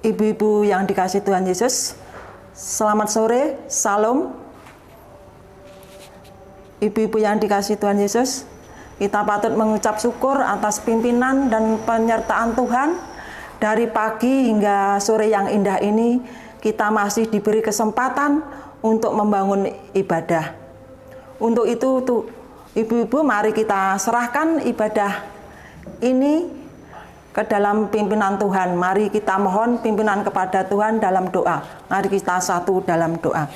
Ibu-ibu yang dikasihi Tuhan Yesus, selamat sore, salam. Ibu-ibu yang dikasihi Tuhan Yesus, kita patut mengucap syukur atas pimpinan dan penyertaan Tuhan. Dari pagi hingga sore yang indah ini, kita masih diberi kesempatan untuk membangun ibadah. Untuk itu, ibu-ibu, mari kita serahkan ibadah ini ke dalam pimpinan Tuhan. Mari kita mohon pimpinan kepada Tuhan dalam doa. Mari kita satu dalam doa.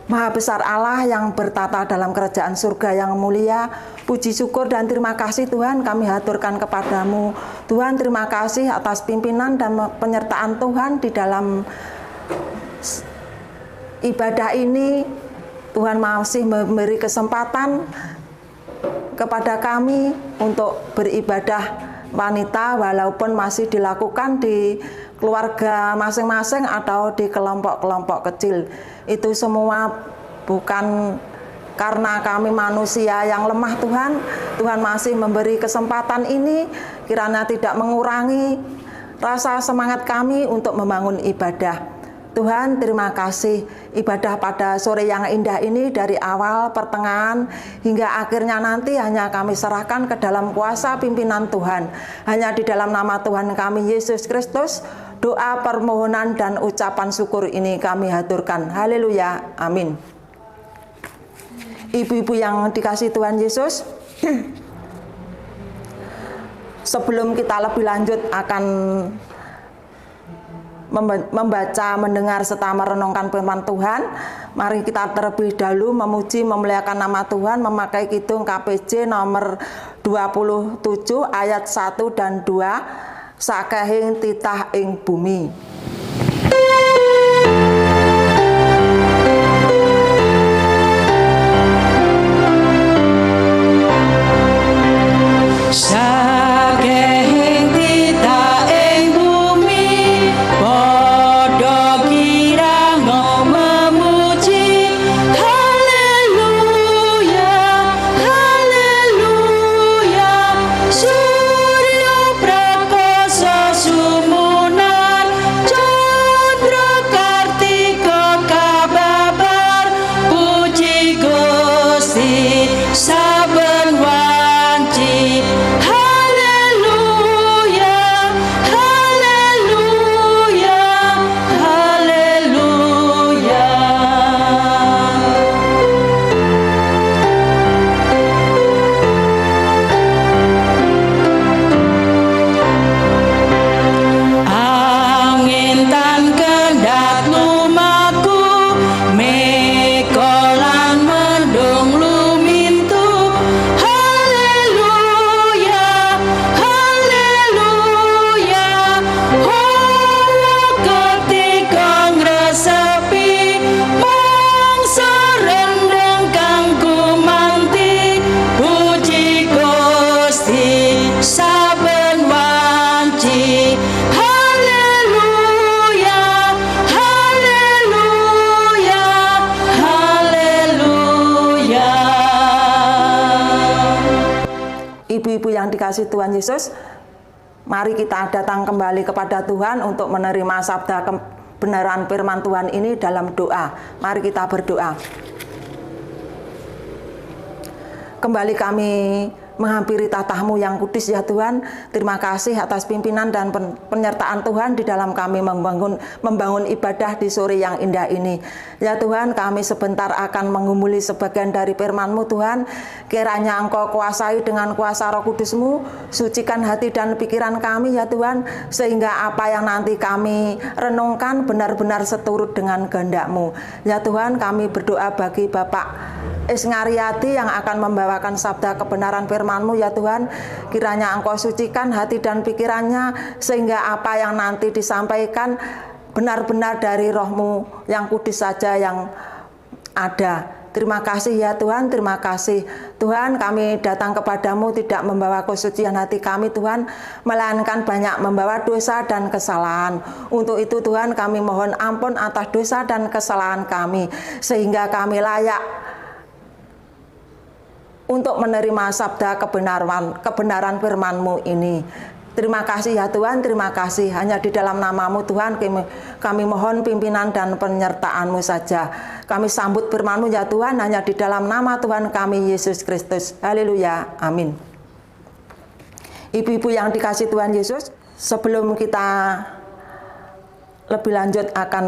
Maha besar Allah yang bertata dalam kerajaan surga yang mulia, puji syukur dan terima kasih Tuhan kami haturkan kepadamu. Tuhan, terima kasih atas pimpinan dan penyertaan Tuhan di dalam ibadah ini. Tuhan masih memberi kesempatan kepada kami untuk beribadah wanita, walaupun masih dilakukan di keluarga masing-masing atau di kelompok-kelompok kecil. Itu semua bukan karena kami manusia yang lemah Tuhan. Tuhan masih memberi kesempatan ini, kiranya tidak mengurangi rasa semangat kami untuk membangun ibadah. Tuhan, terima kasih ibadah pada sore yang indah ini dari awal, pertengahan, hingga akhirnya nanti hanya kami serahkan ke dalam kuasa pimpinan Tuhan. Hanya di dalam nama Tuhan kami Yesus Kristus, doa, permohonan, dan ucapan syukur ini kami haturkan. Haleluya, amin. Ibu-ibu yang dikasihi Tuhan Yesus, sebelum kita lebih lanjut akan membaca, mendengar, serta merenungkan firman Tuhan, mari kita terlebih dahulu memuji, memuliakan nama Tuhan memakai kidung KPJ nomor 27 ayat 1 dan 2, sakehing titah ing bumi. Ibu-ibu yang dikasihi Tuhan Yesus, mari kita datang kembali kepada Tuhan untuk menerima sabda kebenaran firman Tuhan ini dalam doa. Mari kita berdoa. Kembali kami menghampiri tahta-Mu yang kudus ya Tuhan. Terima kasih atas pimpinan dan penyertaan Tuhan di dalam kami membangun ibadah di sore yang indah ini. Ya Tuhan, kami sebentar akan menggumuli sebagian dari firman-Mu Tuhan. Kiranya Engkau kuasai dengan kuasa Roh Kudus-Mu, sucikan hati dan pikiran kami ya Tuhan, sehingga apa yang nanti kami renungkan benar-benar seturut dengan kehendak-Mu. Ya Tuhan, kami berdoa bagi Bapak Isngariati yang akan membawakan sabda kebenaran firman-Mu ya Tuhan. Kiranya Engkau sucikan hati dan pikirannya, sehingga apa yang nanti disampaikan benar-benar dari Roh-Mu yang kudus saja yang ada. Terima kasih ya Tuhan, terima kasih Tuhan. Kami datang kepadamu tidak membawa kesucian hati kami Tuhan, melainkan banyak membawa dosa dan kesalahan. Untuk itu Tuhan, kami mohon ampun atas dosa dan kesalahan kami, sehingga kami layak untuk menerima sabda kebenaran firman-Mu ini. Terima kasih ya Tuhan, terima kasih. Hanya di dalam nama-Mu Tuhan kami mohon pimpinan dan penyertaan-Mu saja. Kami sambut firman-Mu ya Tuhan, hanya di dalam nama Tuhan kami Yesus Kristus. Haleluya, amin. Ibu-ibu yang dikasih Tuhan Yesus, sebelum kita lebih lanjut akan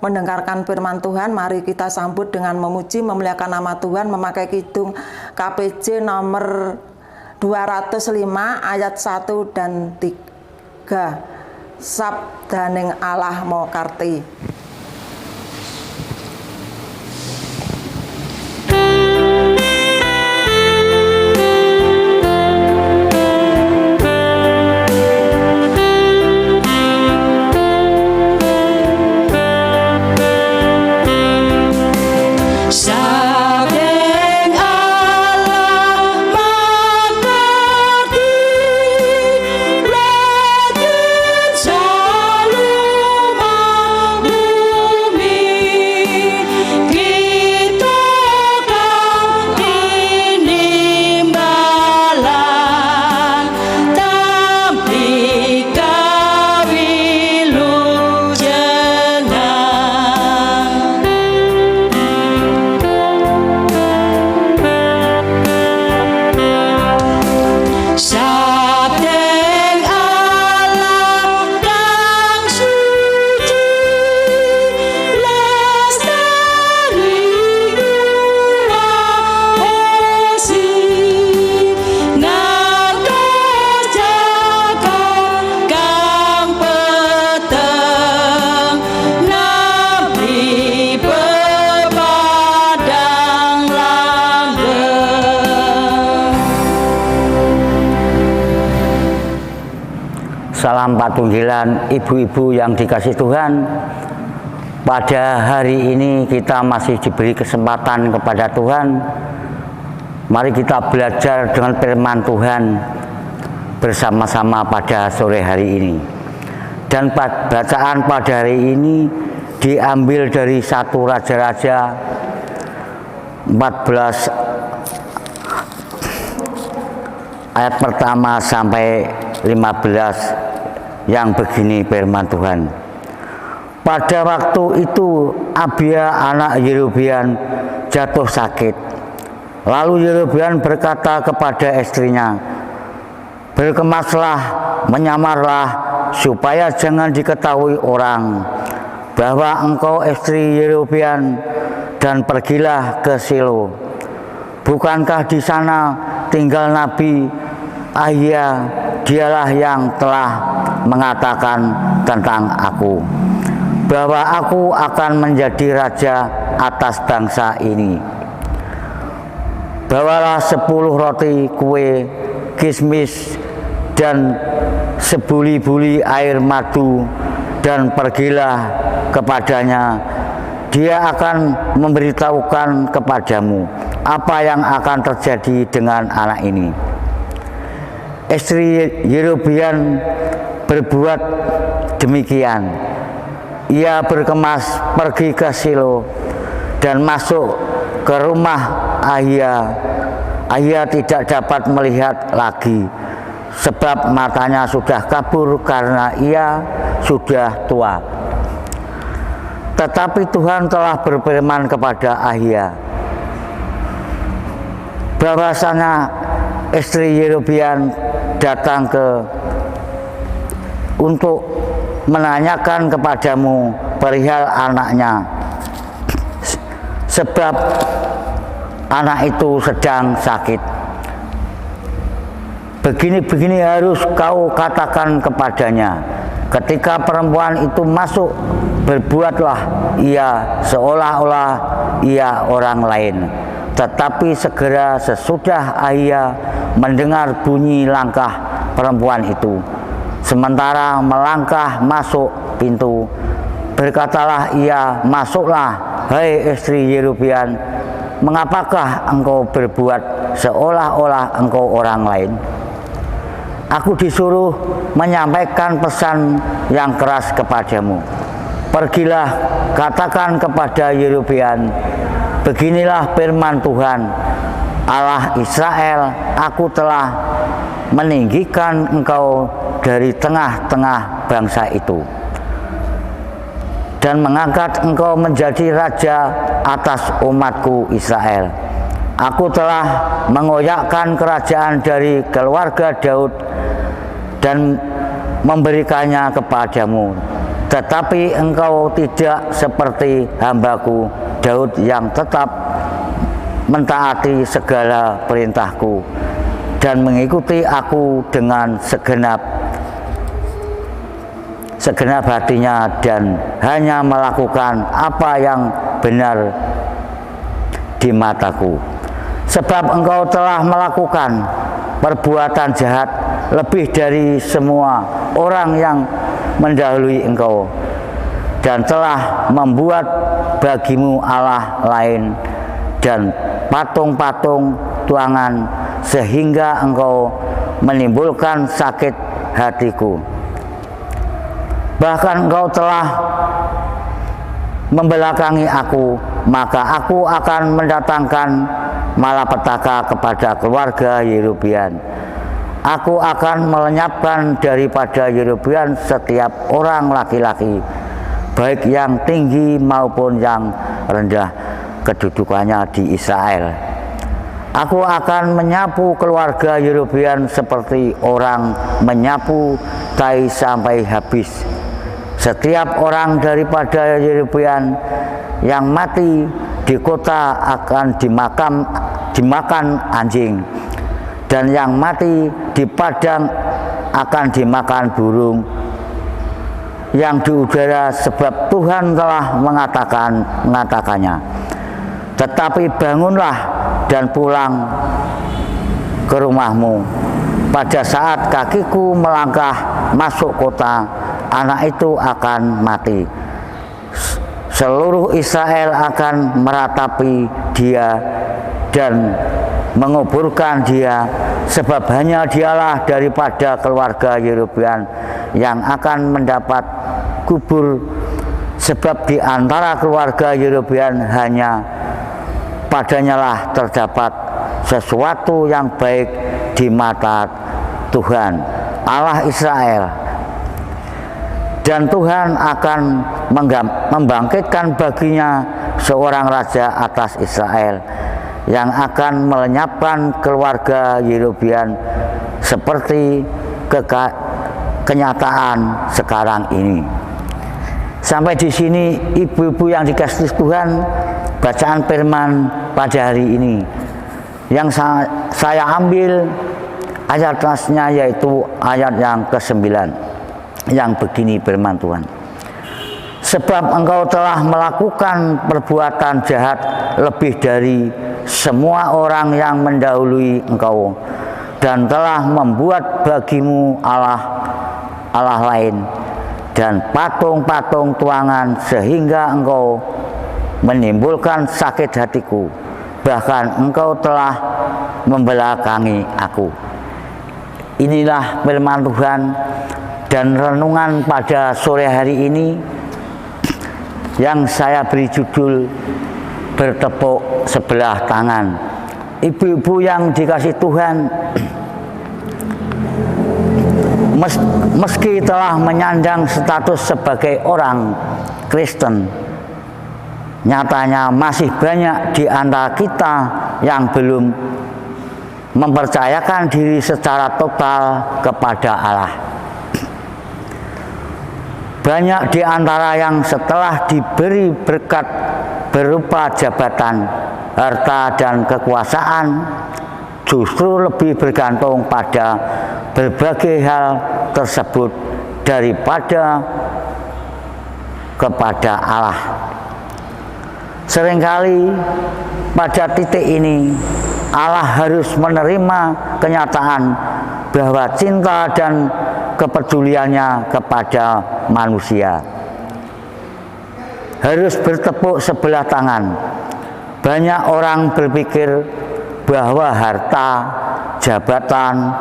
mendengarkan firman Tuhan, mari kita sambut dengan memuji, memuliakan nama Tuhan, memakai kidung KPJ nomor 205 ayat 1 dan 3. Sabdaning Allah mokarti. Salam patunggilan ibu-ibu yang dikasih Tuhan. Pada hari ini kita masih diberi kesempatan kepada Tuhan. Mari kita belajar dengan firman Tuhan bersama-sama pada sore hari ini. Dan bacaan pada hari ini diambil dari 1 Raja-Raja 14 ayat pertama sampai 15 yang begini firman Tuhan. Pada waktu itu Abia anak Yerobeam jatuh sakit. Lalu Yerobeam berkata kepada istrinya, "Berkemaslah, menyamarlah, supaya jangan diketahui orang bahwa engkau istri Yerobeam, dan pergilah ke Silo. Bukankah di sana tinggal Nabi Ahia? Dialah yang telah mengatakan tentang aku, bahwa aku akan menjadi raja atas bangsa ini. Bawalah 10 roti kue, kismis, dan sebuli-buli air madu, dan pergilah kepadanya. Dia akan memberitahukan kepadamu apa yang akan terjadi dengan anak ini." Istri Yerobeam berbuat demikian. Ia berkemas pergi ke Silo dan masuk ke rumah Ahia. Ahia tidak dapat melihat lagi, sebab matanya sudah kabur karena ia sudah tua. Tetapi Tuhan telah berfirman kepada Ahia, bahwasanya istri Yerobeam datang untuk menanyakan kepadamu perihal anaknya, sebab anak itu sedang sakit. Begini-begini harus kau katakan kepadanya. Ketika perempuan itu masuk, berbuatlah ia seolah-olah ia orang lain. Tetapi segera sesudah Ahia mendengar bunyi langkah perempuan itu, sementara melangkah masuk pintu, berkatalah ia, "Masuklah, hai istri Yerobeam, mengapakah engkau berbuat seolah-olah engkau orang lain? Aku disuruh menyampaikan pesan yang keras kepadamu. Pergilah, katakan kepada Yerobeam, beginilah firman Tuhan, Allah Israel, aku telah meninggikan engkau dari tengah-tengah bangsa itu dan mengangkat engkau menjadi raja atas umatku Israel. Aku telah mengoyakkan kerajaan dari keluarga Daud dan memberikannya kepadamu, tetapi engkau tidak seperti hambaku Daud yang tetap mentaati segala perintahku dan mengikuti aku dengan segenap hatinya dan hanya melakukan apa yang benar di mataku. Sebab engkau telah melakukan perbuatan jahat lebih dari semua orang yang mendahului engkau dan telah membuat bagimu Allah lain dan patung-patung tuangan sehingga engkau menimbulkan sakit hatiku. Bahkan engkau telah membelakangi aku, maka aku akan mendatangkan malapetaka kepada keluarga Yerobeam. Aku akan melenyapkan daripada Yerobeam setiap orang laki-laki, baik yang tinggi maupun yang rendah kedudukannya di Israel. Aku akan menyapu keluarga Yerobeam seperti orang menyapu tai sampai habis. Setiap orang daripada Yerobeam yang mati di kota akan dimakan anjing, dan yang mati di padang akan dimakan burung yang di udara, sebab Tuhan telah mengatakannya. Tetapi bangunlah dan pulang ke rumahmu. Pada saat kakiku melangkah masuk kota, anak itu akan mati. Seluruh Israel akan meratapi dia dan menguburkan dia, sebab hanya dialah daripada keluarga Yerobeam yang akan mendapat kubur, sebab di antara keluarga Yerobeam hanya padanyalah terdapat sesuatu yang baik di mata Tuhan Allah Israel. Dan Tuhan akan membangkitkan baginya seorang raja atas Israel yang akan melenyapkan keluarga Yerobeam seperti kenyataan sekarang ini. Sampai di sini ibu-ibu yang dikasihi Tuhan, bacaan firman pada hari ini yang saya ambil ayat atasnya, yaitu ayat yang ke-9 yang begini firman Tuhan. Sebab engkau telah melakukan perbuatan jahat lebih dari semua orang yang mendahului engkau dan telah membuat bagimu Allah lain dan patung-patung tuangan sehingga engkau menimbulkan sakit hatiku, bahkan engkau telah membelakangi aku. Inilah firman Tuhan dan renungan pada sore hari ini yang saya beri judul bertepuk sebelah tangan. Ibu-ibu yang dikasihi Tuhan, meski telah menyandang status sebagai orang Kristen, nyatanya masih banyak di antara kita yang belum mempercayakan diri secara total kepada Allah. Banyak di antara yang setelah diberi berkat berupa jabatan, harta, dan kekuasaan justru lebih bergantung pada berbagai hal tersebut daripada kepada Allah. Seringkali pada titik ini Allah harus menerima kenyataan bahwa cinta dan kepeduliannya kepada manusia harus bertepuk sebelah tangan. Banyak orang berpikir bahwa harta, jabatan,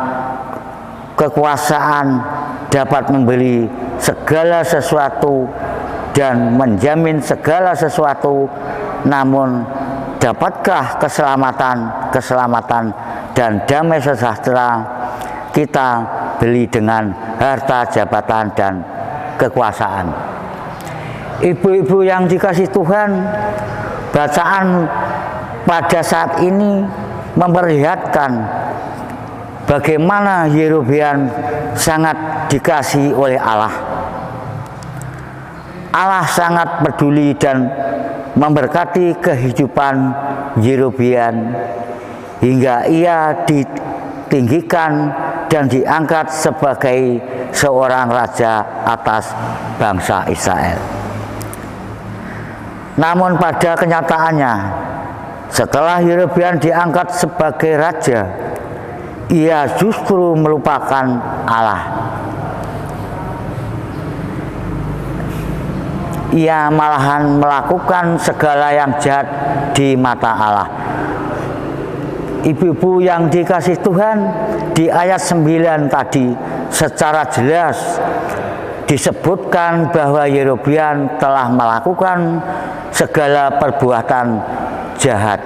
kekuasaan dapat membeli segala sesuatu dan menjamin segala sesuatu, namun dapatkah keselamatan dan damai sejahtera kita beli dengan harta, jabatan, dan kekuasaan. Ibu-ibu yang dikasih Tuhan, bacaan pada saat ini memperlihatkan bagaimana Yerobeam sangat dikasihi oleh Allah. Allah sangat peduli dan memberkati kehidupan Yerobeam hingga ia ditinggikan dan diangkat sebagai seorang raja atas bangsa Israel. Namun pada kenyataannya, setelah Yerobeam diangkat sebagai raja, ia justru melupakan Allah. Ia malahan melakukan segala yang jahat di mata Allah. Ibu-ibu yang dikasih Tuhan, di ayat 9 tadi secara jelas disebutkan bahwa Yerobeam telah melakukan segala perbuatan jahat.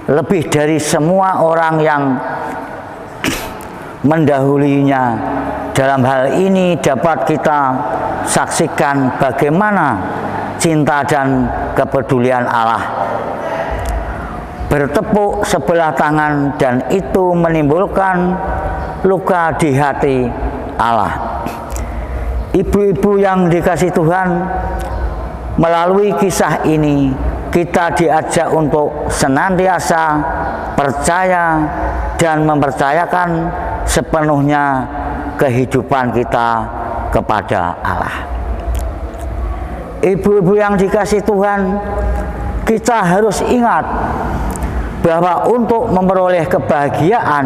Lebih dari semua orang yang mendahulunya. Dalam hal ini dapat kita saksikan bagaimana cinta dan kepedulian Allah bertepuk sebelah tangan, dan itu menimbulkan luka di hati Allah. Ibu-ibu yang dikasih Tuhan, melalui kisah ini kita diajak untuk senantiasa percaya dan mempercayakan sepenuhnya kehidupan kita kepada Allah. Ibu-ibu yang dikasih Tuhan, kita harus ingat bahwa untuk memperoleh kebahagiaan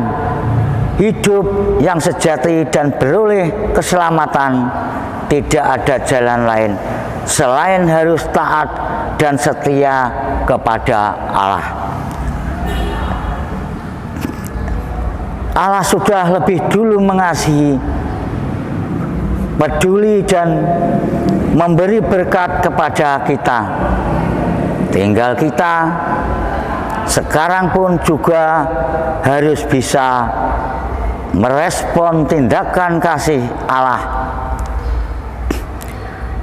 hidup yang sejati dan beroleh keselamatan, tidak ada jalan lain selain harus taat dan setia kepada Allah. Allah sudah lebih dulu mengasihi, peduli, dan memberi berkat kepada kita. Tinggal kita sekarang pun juga harus bisa merespon tindakan kasih Allah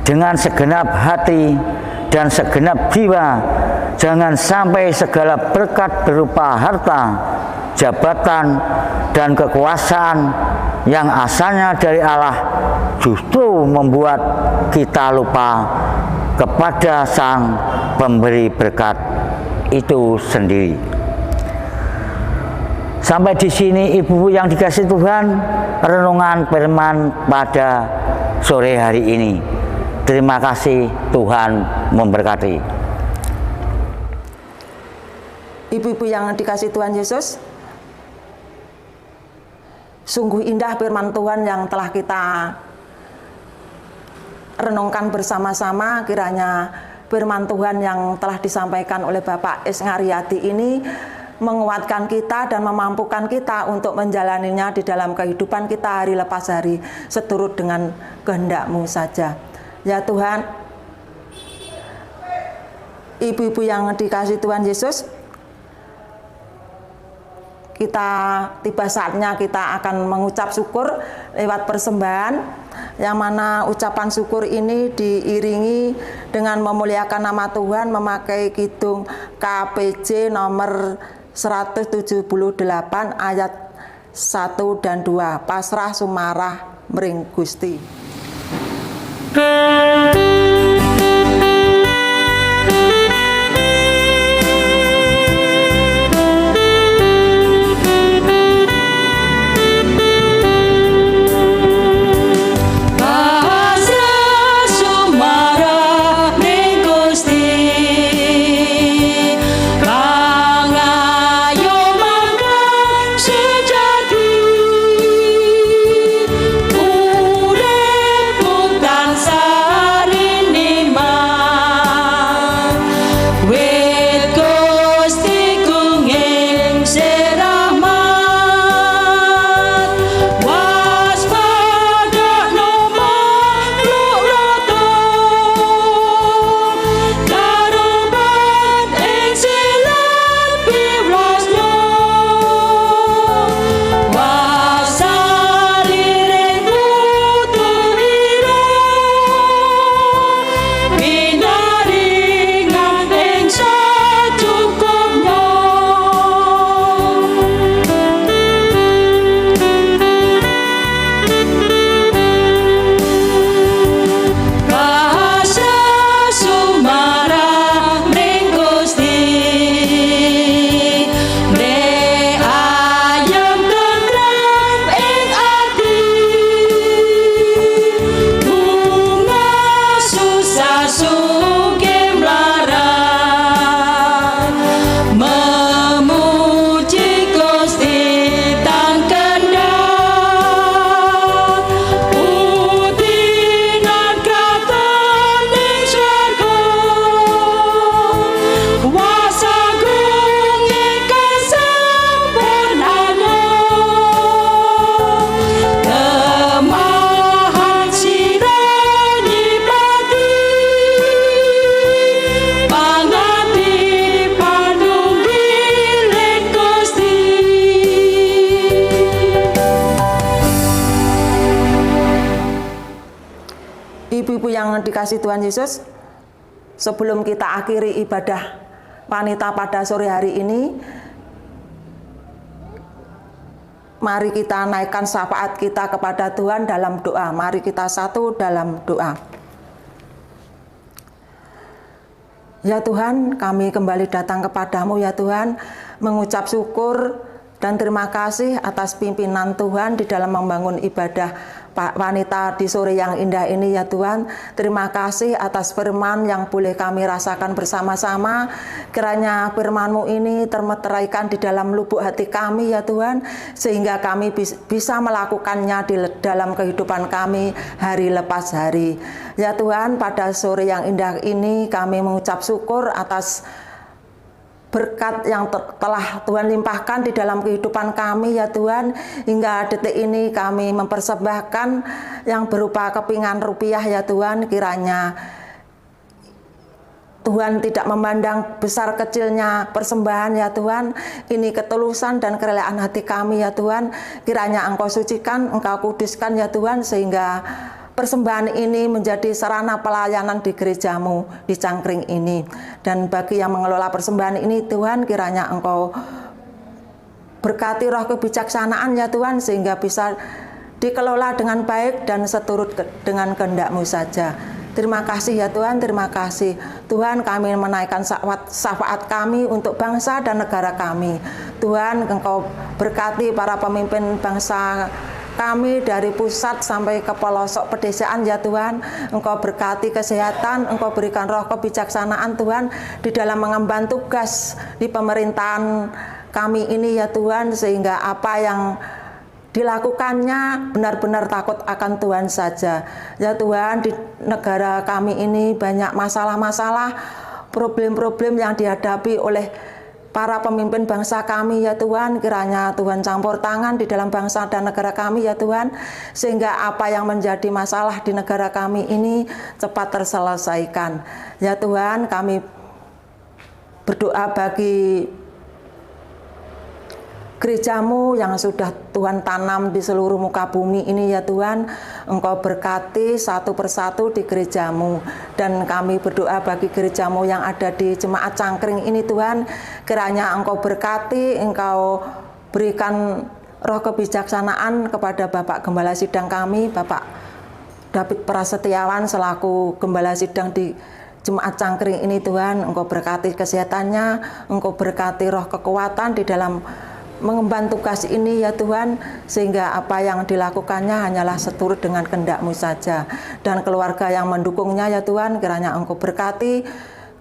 dengan segenap hati dan segenap jiwa. Jangan sampai segala berkat berupa harta, jabatan, dan kekuasaan yang asalnya dari Allah justru membuat kita lupa kepada Sang Pemberi berkat itu sendiri. Sampai di sini ibu yang dikasih Tuhan, renungan firman pada sore hari ini. Terima kasih, Tuhan memberkati. Ibu-ibu yang dikasih Tuhan Yesus, sungguh indah firman Tuhan yang telah kita renungkan bersama-sama. Kiranya firman Tuhan yang telah disampaikan oleh Bapak Es Ngaryadi ini menguatkan kita dan memampukan kita untuk menjalaninya di dalam kehidupan kita hari lepas hari, seturut dengan kehendak-Mu saja. Ya Tuhan, ibu-ibu yang dikasih Tuhan Yesus, kita tiba saatnya kita akan mengucap syukur lewat persembahan, yang mana ucapan syukur ini diiringi dengan memuliakan nama Tuhan memakai kidung KPJ nomor 178 ayat 1 dan 2, pasrah sumarah mring Gusti. Urip pun tansah yang dikasih Tuhan Yesus, sebelum kita akhiri ibadah wanita pada sore hari ini, mari kita naikkan syafaat kita kepada Tuhan dalam doa. Mari kita satu dalam doa. Ya Tuhan, kami kembali datang kepadamu ya Tuhan, mengucap syukur dan terima kasih atas pimpinan Tuhan di dalam membangun ibadah wanita di sore yang indah ini ya Tuhan. Terima kasih atas firman yang boleh kami rasakan bersama-sama. Kiranya firman-Mu ini termeteraikan di dalam lubuk hati kami ya Tuhan, sehingga kami bisa melakukannya di dalam kehidupan kami hari lepas hari. Ya Tuhan, pada sore yang indah ini kami mengucap syukur atas berkat yang telah Tuhan limpahkan di dalam kehidupan kami ya Tuhan. Hingga detik ini kami mempersembahkan yang berupa kepingan rupiah ya Tuhan. Kiranya Tuhan tidak memandang besar kecilnya persembahan ya Tuhan. Ini ketulusan dan kerelaan hati kami ya Tuhan. Kiranya Engkau sucikan, Engkau kuduskan ya Tuhan, sehingga persembahan ini menjadi sarana pelayanan di gereja-Mu di Cangkring ini. Dan bagi yang mengelola persembahan ini Tuhan, kiranya Engkau berkati roh kebijaksanaan ya Tuhan, sehingga bisa dikelola dengan baik dan seturut dengan kehendak-Mu saja. Terima kasih ya Tuhan, terima kasih. Tuhan, kami menaikkan syafaat kami untuk bangsa dan negara kami. Tuhan, Engkau berkati para pemimpin bangsa kami dari pusat sampai ke pelosok pedesaan ya Tuhan. Engkau berkati kesehatan, Engkau berikan roh kebijaksanaan Tuhan di dalam mengemban tugas di pemerintahan kami ini ya Tuhan, sehingga apa yang dilakukannya benar-benar takut akan Tuhan saja. Ya Tuhan, di negara kami ini banyak masalah-masalah, problem-problem yang dihadapi oleh para pemimpin bangsa kami ya Tuhan. Kiranya Tuhan campur tangan di dalam bangsa dan negara kami ya Tuhan, sehingga apa yang menjadi masalah di negara kami ini cepat terselesaikan. Ya Tuhan, kami berdoa bagi gereja-Mu yang sudah Tuhan tanam di seluruh muka bumi ini ya Tuhan. Engkau berkati satu persatu di gereja-Mu. Dan kami berdoa bagi gereja-Mu yang ada di Jemaat Cangkring ini Tuhan. Kiranya Engkau berkati, Engkau berikan roh kebijaksanaan kepada Bapak Gembala Sidang kami, Bapak David Prasetyawan selaku Gembala Sidang di Jemaat Cangkring ini Tuhan. Engkau berkati kesehatannya, Engkau berkati roh kekuatan di dalam mengemban tugas ini ya Tuhan, sehingga apa yang dilakukannya hanyalah seturut dengan kehendak-Mu saja. Dan keluarga yang mendukungnya ya Tuhan, kiranya Engkau berkati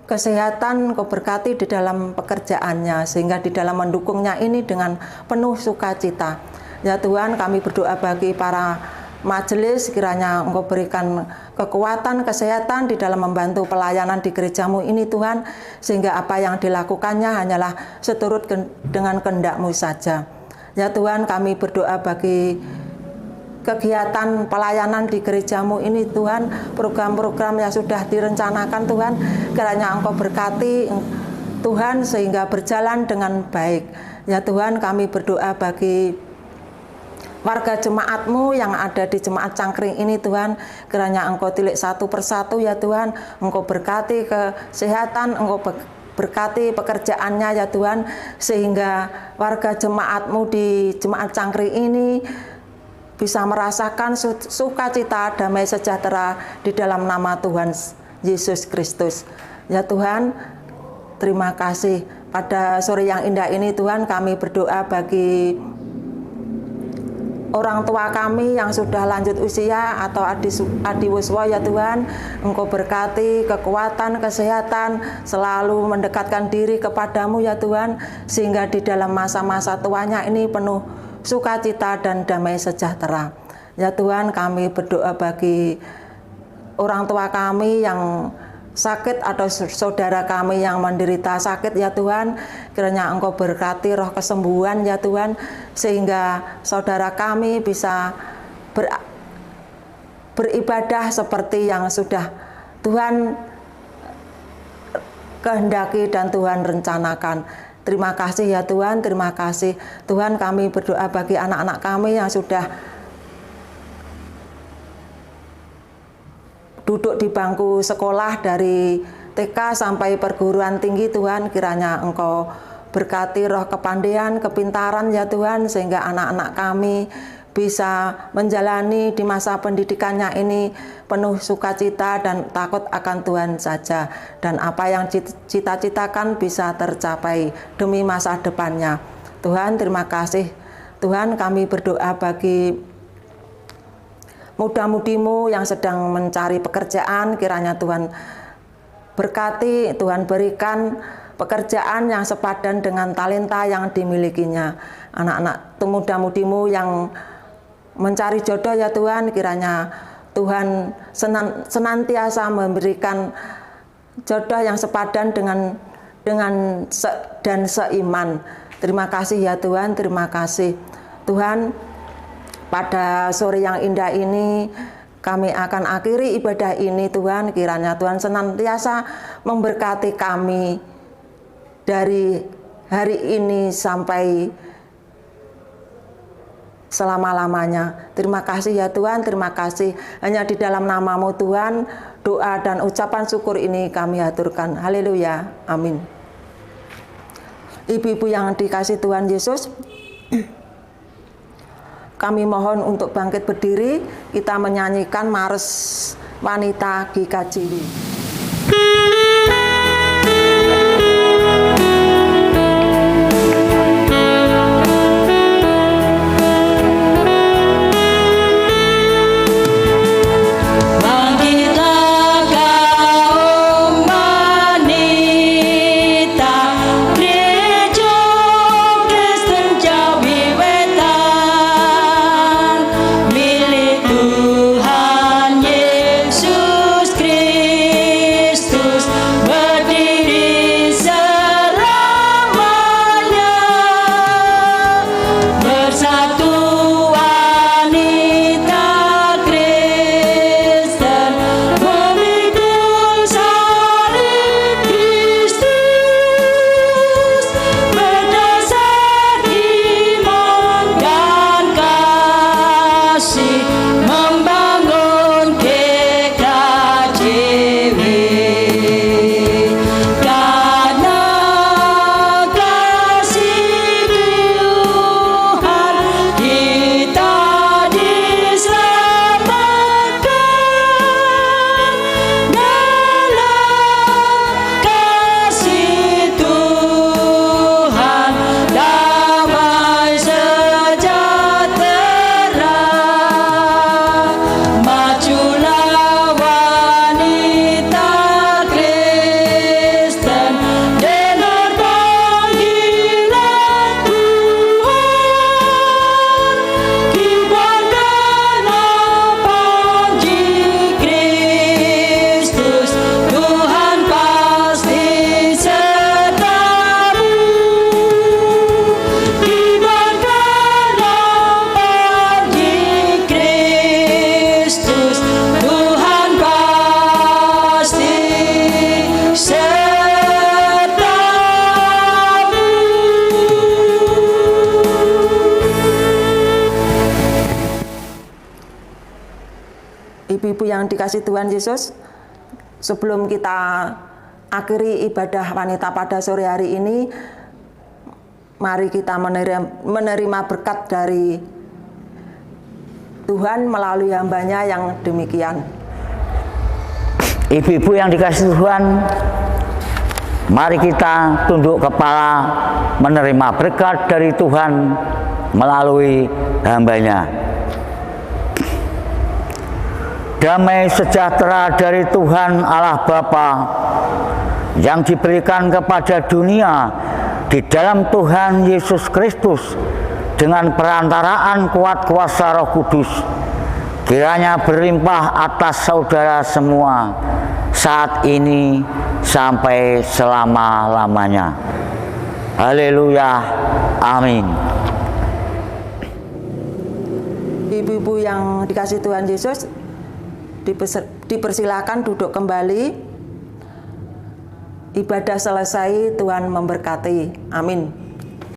kesehatan, Engkau berkati di dalam pekerjaannya, sehingga di dalam mendukungnya ini dengan penuh sukacita. Ya Tuhan, kami berdoa bagi para majelis, kiranya Engkau berikan kekuatan, kesehatan di dalam membantu pelayanan di gereja-Mu ini Tuhan, sehingga apa yang dilakukannya hanyalah seturut dengan kehendak-Mu saja. Ya Tuhan, kami berdoa bagi kegiatan pelayanan di gereja-Mu ini Tuhan, program-program yang sudah direncanakan Tuhan, kiranya Engkau berkati Tuhan sehingga berjalan dengan baik. Ya Tuhan, kami berdoa bagi warga jemaat-Mu yang ada di Jemaat Cangkring ini Tuhan, kiranya Engkau tilik satu persatu ya Tuhan. Engkau berkati kesehatan, Engkau berkati pekerjaannya ya Tuhan, sehingga warga jemaat-Mu di Jemaat Cangkring ini bisa merasakan sukacita, damai sejahtera di dalam nama Tuhan Yesus Kristus. Ya Tuhan, terima kasih. Pada sore yang indah ini Tuhan, kami berdoa bagi orang tua kami yang sudah lanjut usia atau adiwiswa ya Tuhan. Engkau berkati kekuatan, kesehatan, selalu mendekatkan diri kepadamu ya Tuhan, sehingga di dalam masa-masa tuanya ini penuh sukacita dan damai sejahtera. Ya Tuhan, kami berdoa bagi orang tua kami yang sakit atau saudara kami yang menderita sakit ya Tuhan, kiranya Engkau berkati roh kesembuhan ya Tuhan, sehingga saudara kami bisa beribadah seperti yang sudah Tuhan kehendaki dan Tuhan rencanakan. Terima kasih ya Tuhan, terima kasih Tuhan. Kami berdoa bagi anak-anak kami yang sudah duduk di bangku sekolah dari TK sampai perguruan tinggi Tuhan, kiranya Engkau berkati roh kepandaian, kepintaran ya Tuhan, sehingga anak-anak kami bisa menjalani di masa pendidikannya ini penuh sukacita dan takut akan Tuhan saja, dan apa yang cita-citakan bisa tercapai demi masa depannya. Tuhan, terima kasih. Tuhan, kami berdoa bagi muda-mudimu yang sedang mencari pekerjaan, kiranya Tuhan berkati, Tuhan berikan pekerjaan yang sepadan dengan talenta yang dimilikinya. Anak-anak muda-mudimu yang mencari jodoh ya Tuhan, kiranya Tuhan senantiasa memberikan jodoh yang sepadan dan seiman. Terima kasih ya Tuhan, terima kasih Tuhan. Pada sore yang indah ini kami akan akhiri ibadah ini Tuhan, kiranya Tuhan senantiasa memberkati kami dari hari ini sampai selama-lamanya. Terima kasih ya Tuhan, terima kasih. Hanya di dalam nama-Mu Tuhan, doa dan ucapan syukur ini kami haturkan. Haleluya, amin. Ibu-ibu yang dikasih Tuhan Yesus, kami mohon untuk bangkit berdiri, kita menyanyikan Mares Wanita GKJW. Ibu-ibu yang dikasih Tuhan Yesus, sebelum kita akhiri ibadah wanita pada sore hari ini, mari kita menerima berkat dari Tuhan melalui hambanya yang demikian. Ibu-ibu yang dikasih Tuhan, mari kita tunduk kepala menerima berkat dari Tuhan melalui hambanya. Damai sejahtera dari Tuhan Allah Bapa yang diberikan kepada dunia di dalam Tuhan Yesus Kristus dengan perantaraan kuat kuasa Roh Kudus, kiranya berlimpah atas saudara semua saat ini sampai selama-lamanya. Haleluya, amin. Ibu-ibu yang dikasih Tuhan Yesus, dipersilakan duduk kembali. Ibadah selesai, Tuhan memberkati. Amin.